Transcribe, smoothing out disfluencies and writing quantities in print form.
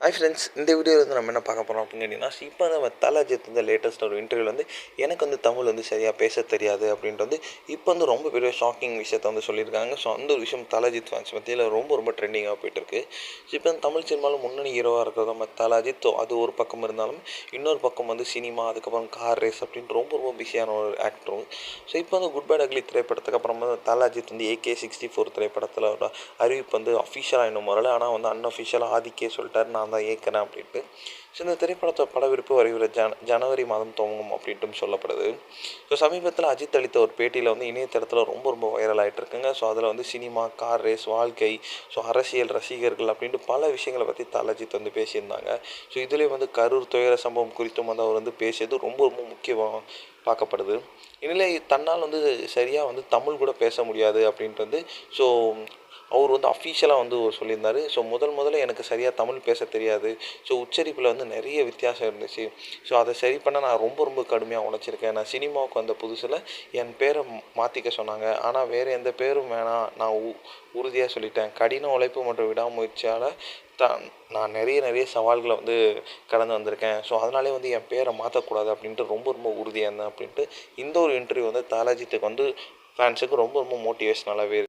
Hi friends, இந்த வீடியோவில் வந்து நம்ம என்ன பார்க்க போகிறோம் அப்படின்னு கேட்டிங்கன்னா, இப்போ நம்ம தல அஜித் வந்து லேட்டஸ்ட் ஒரு இன்டர்வியூவில் வந்து எனக்கு வந்து தமிழ் வந்து சரியாக பேச தெரியாது அப்படின்ட்டு வந்து இப்போ வந்து ரொம்ப பெரிய ஷாக்கிங் விஷயத்த வந்து சொல்லியிருக்காங்க. ஸோ அந்த ஒரு விஷயம் தல அஜித் ஃபேன்ஸ் மத்தியில் ரொம்ப ரொம்ப ட்ரெண்டிங்காக போயிட்டுருக்கு. ஸோ இப்போ வந்து தமிழ் சினிமாவில் முன்னணி ஹீரோவாக இருக்கிறது நம்ம தல அஜித். அது ஒரு பக்கம் இருந்தாலும் இன்னொரு பக்கம் வந்து சினிமா, அதுக்கப்புறம் கார் ரேஸ் அப்படின்ட்டு ரொம்ப ரொம்ப பிஸியான ஒரு ஆக்டரும். ஸோ இப்போ வந்து குட் பேட் அக்லி திரைப்படத்துக்கு அப்புறம் வந்து தல அஜித் வந்து AK64 திரைப்படத்தில் அறிவிப்பு வந்து அஃபிஷியலாக இன்னும் வரல. ஆனால் வந்து அன்அஃபிஷியலாக ஆதிக்கே சொல்லிட்டார், நான் தான் ஏற்கிறேன் அப்படின்ட்டு. ஸோ இந்த திரைப்படத்தை படப்பிடிப்பு வருகிற ஜனவரி மாதம் துவங்கும் அப்படின்ட்டு சொல்லப்படுது. ஸோ சமீபத்தில் அஜித் அளித்த ஒரு பேட்டியில் வந்து இணையதளத்தில் ரொம்ப ரொம்ப வைரல் ஆகிட்டு இருக்குங்க. ஸோ அதில் வந்து சினிமா, கார் ரேஸ், வாழ்க்கை, ஸோ அரசியல், ரசிகர்கள் அப்படின்ட்டு பல விஷயங்களை பற்றி தல அஜித் வந்து பேசியிருந்தாங்க. ஸோ இதுலேயும் வந்து கரூர் துயர சம்பவம் குறித்தும் வந்து அவர் வந்து பேசியது ரொம்ப ரொம்ப முக்கியமாக பார்க்கப்படுது. இந்நிலையில் தன்னால் வந்து சரியாக வந்து தமிழ் கூட பேச முடியாது அப்படின்ட்டு வந்து ஸோ அவர் வந்து அஃபிஷியலாக வந்து சொல்லியிருந்தார். ஸோ முதல்ல எனக்கு சரியாக தமிழ் பேச தெரியாது. ஸோ உச்சரிப்பில் வந்து நிறைய வித்தியாசம் இருந்துச்சு. ஸோ அதை சரி பண்ண நான் ரொம்ப ரொம்ப கடுமையாக உழைச்சிருக்கேன். நான் சினிமாவுக்கு வந்த புதுசில் என் பேரை மாற்றிக்க சொன்னாங்க. ஆனால் வேறு எந்த பேரும் வேணாம், நான் உறுதியாக சொல்லிட்டேன். கடின உழைப்பு மற்றும் விடாமுயற்சியால் தான் நான் நிறைய சவால்களை வந்து கடந்து வந்திருக்கேன். ஸோ அதனாலே வந்து என் பேரை மாற்றக்கூடாது அப்படின்ட்டு ரொம்ப ரொம்ப உறுதியாக இருந்தேன் அப்படின்ட்டு இந்த ஒரு இன்டர்வியூ வந்து தல அஜித்துக்கு வந்து ஃபேன்ஸுக்கு ரொம்ப ரொம்ப மோட்டிவேஷ்னலாகவே இருக்குது.